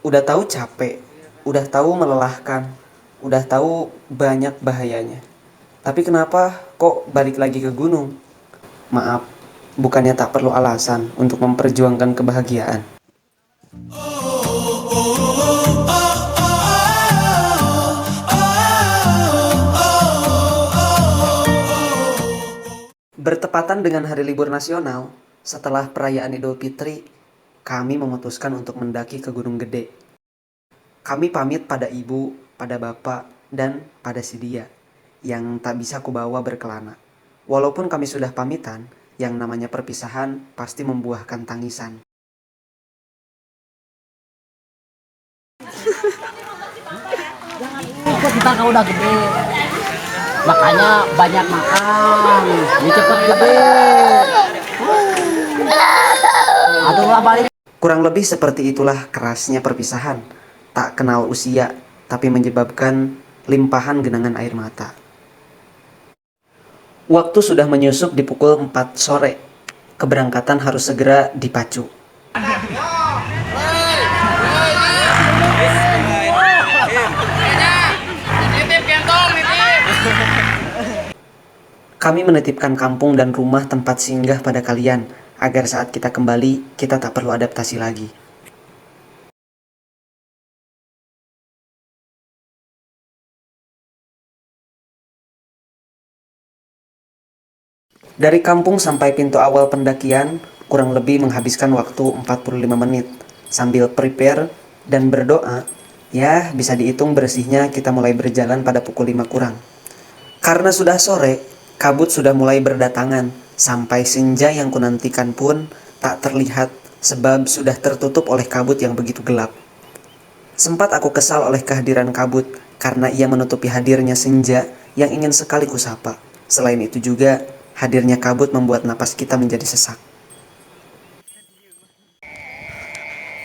Udah tahu capek, udah tahu melelahkan, udah tahu banyak bahayanya. Tapi kenapa kok balik lagi ke gunung? Maaf, bukannya tak perlu alasan untuk memperjuangkan kebahagiaan. Bertepatan dengan hari libur nasional, setelah perayaan Idul Fitri, kami memutuskan untuk mendaki ke Gunung Gede. Kami pamit pada ibu, pada bapak, dan pada si dia, yang tak bisa kubawa berkelana. Walaupun kami sudah pamitan, yang namanya perpisahan pasti membuahkan tangisan. Ikut kita kalau udah gede, makanya banyak makan, ini cepet gede. Aduh lah balik. Kurang lebih seperti itulah kerasnya perpisahan. Tak kenal usia, tapi menyebabkan limpahan genangan air mata. Waktu sudah menyusup di pukul 4 sore. Keberangkatan harus segera dipacu. Kami menitipkan kampung dan rumah tempat singgah pada kalian, agar saat kita kembali, kita tak perlu adaptasi lagi. Dari kampung sampai pintu awal pendakian, kurang lebih menghabiskan waktu 45 menit. Sambil prepare dan berdoa, ya bisa dihitung bersihnya kita mulai berjalan pada pukul 5 kurang. Karena sudah sore, kabut sudah mulai berdatangan. Sampai senja yang kunantikan pun tak terlihat sebab sudah tertutup oleh kabut yang begitu gelap. Sempat aku kesal oleh kehadiran kabut karena ia menutupi hadirnya senja yang ingin sekali kusapa. Selain itu juga, hadirnya kabut membuat napas kita menjadi sesak.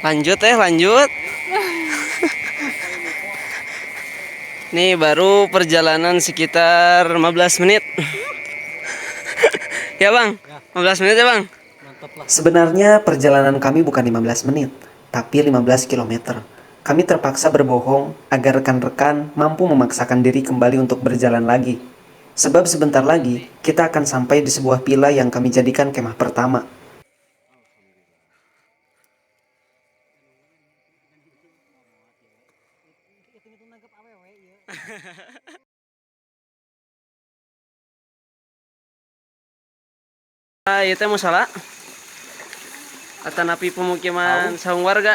Lanjut lanjut. Nih baru perjalanan sekitar 15 menit. Ya bang, 15 menit ya bang? Sebenarnya perjalanan kami bukan 15 menit, tapi 15 kilometer. Kami terpaksa berbohong agar rekan-rekan mampu memaksakan diri kembali untuk berjalan lagi. Sebab sebentar lagi, kita akan sampai di sebuah villa yang kami jadikan kemah pertama. Itu mau salah. Atanapi pemukiman saung warga.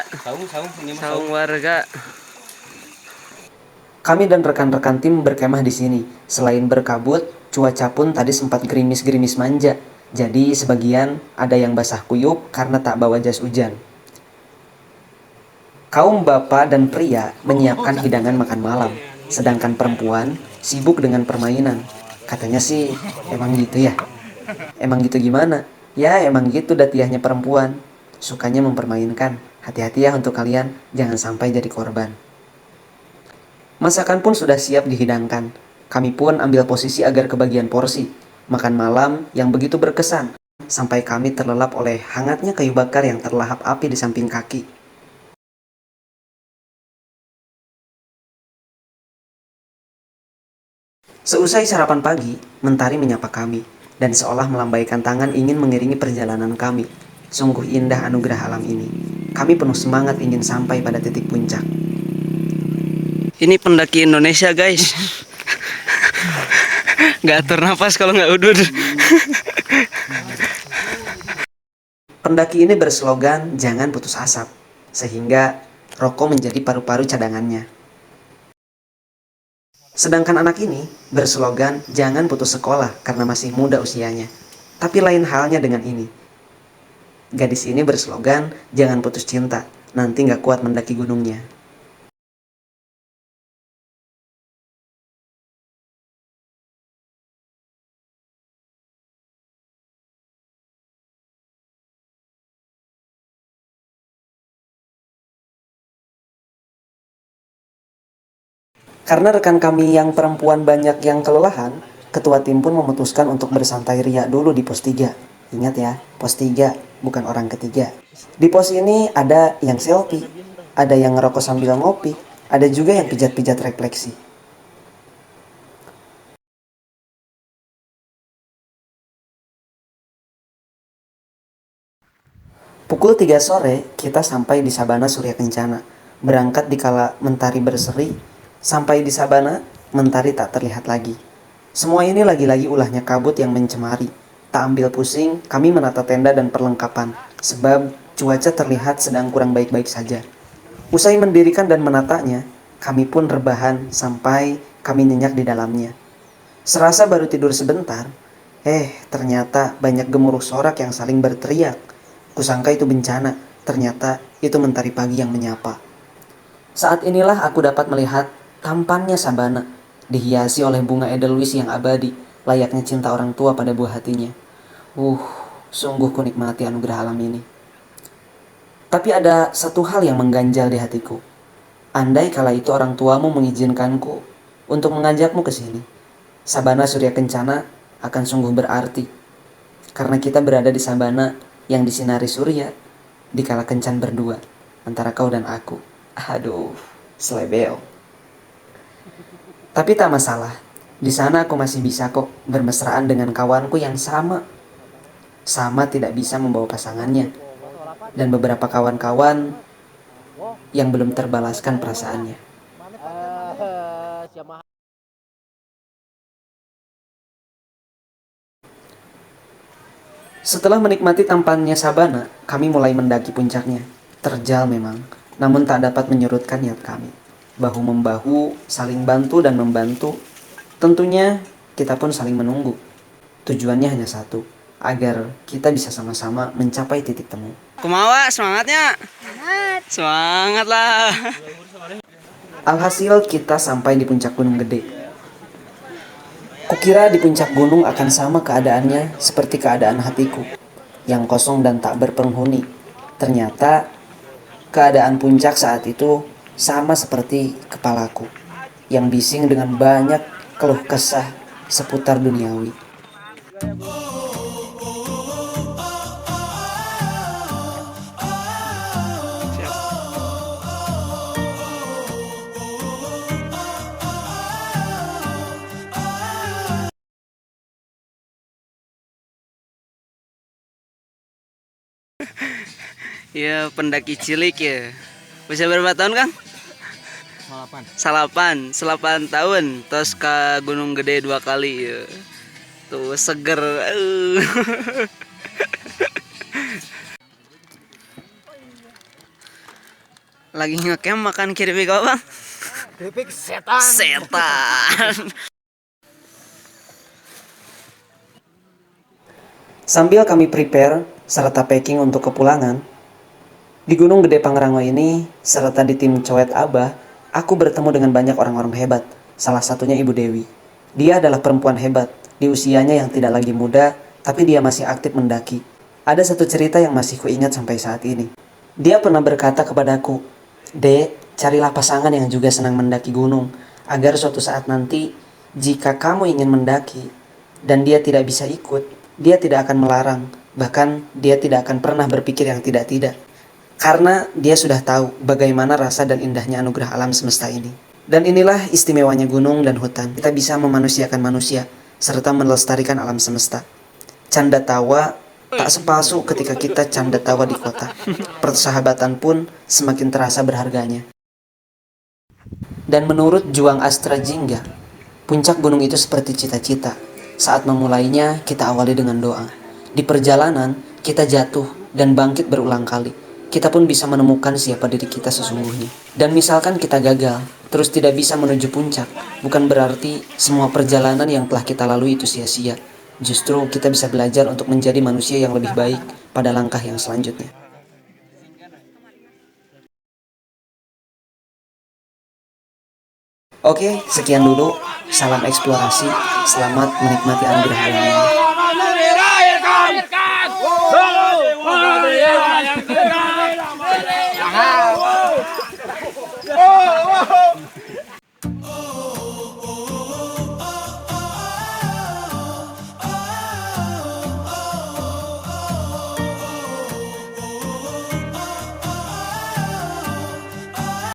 Saung warga. Kami dan rekan-rekan tim berkemah di sini. Selain berkabut, cuaca pun tadi sempat gerimis-gerimis manja. Jadi sebagian ada yang basah kuyup karena tak bawa jas hujan. Kaum bapak dan pria menyiapkan hidangan makan malam, sedangkan perempuan sibuk dengan permainan. Katanya sih, emang gitu ya? Emang gitu gimana? Ya emang gitu datiahnya perempuan. Sukanya mempermainkan. Hati-hati ya untuk kalian, jangan sampai jadi korban. Masakan pun sudah siap dihidangkan. Kami pun ambil posisi agar kebagian porsi. Makan malam yang begitu berkesan, sampai kami terlelap oleh hangatnya kayu bakar yang terlahap api di samping kaki. Seusai sarapan pagi, Mentari menyapa kami, dan seolah melambaikan tangan ingin mengiringi perjalanan kami. Sungguh indah anugerah alam ini. Kami penuh semangat ingin sampai pada titik puncak. Ini pendaki Indonesia guys. Gak atur nafas kalau nggak udut. Pendaki ini berslogan jangan putus asap, sehingga rokok menjadi paru-paru cadangannya. Sedangkan anak ini berslogan jangan putus sekolah karena masih muda usianya. Tapi lain halnya dengan ini. Gadis ini berslogan jangan putus cinta, nanti nggak kuat mendaki gunungnya. Karena rekan kami yang perempuan banyak yang kelelahan, ketua tim pun memutuskan untuk bersantai ria dulu di pos 3. Ingat ya, pos 3, bukan orang ketiga. Di pos ini ada yang selfie, ada yang ngerokok sambil ngopi, ada juga yang pijat-pijat refleksi. Pukul 3 sore, kita sampai di Sabana Surya Kencana. Berangkat di kala mentari berseri, sampai di Sabana, mentari tak terlihat lagi. Semua ini lagi-lagi ulahnya kabut yang mencemari. Tak ambil pusing, kami menata tenda dan perlengkapan, sebab cuaca terlihat sedang kurang baik-baik saja. Usai mendirikan dan menatanya, kami pun rebahan sampai kami nyenyak di dalamnya. Serasa baru tidur sebentar, ternyata banyak gemuruh sorak yang saling berteriak. Kusangka itu bencana, ternyata itu mentari pagi yang menyapa. Saat inilah aku dapat melihat tampannya Sabana, dihiasi oleh bunga edelweiss yang abadi, layaknya cinta orang tua pada buah hatinya. Sungguh ku nikmati anugerah alam ini. Tapi ada satu hal yang mengganjal di hatiku. Andai kala itu orang tuamu mengizinkanku untuk mengajakmu ke sini, Sabana Surya Kencana akan sungguh berarti. Karena kita berada di Sabana yang disinari surya, dikala kencan berdua, antara kau dan aku. Aduh, slebeo. Tapi tak masalah, di sana aku masih bisa kok bermesraan dengan kawanku yang sama. Sama tidak bisa membawa pasangannya. Dan beberapa kawan-kawan yang belum terbalaskan perasaannya. Setelah menikmati tampannya Sabana, kami mulai mendaki puncaknya. Terjal memang, namun tak dapat menyurutkan niat kami. Bahu-membahu, saling bantu dan membantu. Tentunya kita pun saling menunggu. Tujuannya hanya satu, agar kita bisa sama-sama mencapai titik temu. Kumawa semangatnya? Semangat lah. Alhasil kita sampai di puncak Gunung Gede. Kukira di puncak gunung akan sama keadaannya seperti keadaan hatiku, yang kosong dan tak berpenghuni. Ternyata keadaan puncak saat itu sama seperti kepalaku, yang bising dengan banyak keluh kesah seputar duniawi. Ya pendaki cilik ya. Usia berapa tahun Kang? Salapan tahun. Terus ke Gunung Gede 2 kali ya. Tuh seger. Lagi ngecamp makan keripik apa Bang? Keripik setan. Setan. Sambil kami prepare serta packing untuk kepulangan, di Gunung Gede Pangrango ini, serta di tim Coet Abah, aku bertemu dengan banyak orang-orang hebat, salah satunya Ibu Dewi. Dia adalah perempuan hebat, di usianya yang tidak lagi muda, tapi dia masih aktif mendaki. Ada satu cerita yang masih kuingat sampai saat ini. Dia pernah berkata kepadaku, "Dek, carilah pasangan yang juga senang mendaki gunung, agar suatu saat nanti, jika kamu ingin mendaki, dan dia tidak bisa ikut, dia tidak akan melarang, bahkan dia tidak akan pernah berpikir yang tidak-tidak. Karena dia sudah tahu bagaimana rasa dan indahnya anugerah alam semesta ini. Dan inilah istimewanya gunung dan hutan. Kita bisa memanusiakan manusia, serta melestarikan alam semesta. Canda tawa tak sepalsu ketika kita canda tawa di kota. Persahabatan pun semakin terasa berharganya. Dan menurut Juang Astra Jingga, puncak gunung itu seperti cita-cita. Saat memulainya, kita awali dengan doa. Di perjalanan, kita jatuh dan bangkit berulang kali. Kita pun bisa menemukan siapa diri kita sesungguhnya. Dan misalkan kita gagal, terus tidak bisa menuju puncak, bukan berarti semua perjalanan yang telah kita lalui itu sia-sia. Justru kita bisa belajar untuk menjadi manusia yang lebih baik pada langkah yang selanjutnya. Oke, sekian dulu. Salam eksplorasi. Selamat menikmati anugerah alam ini.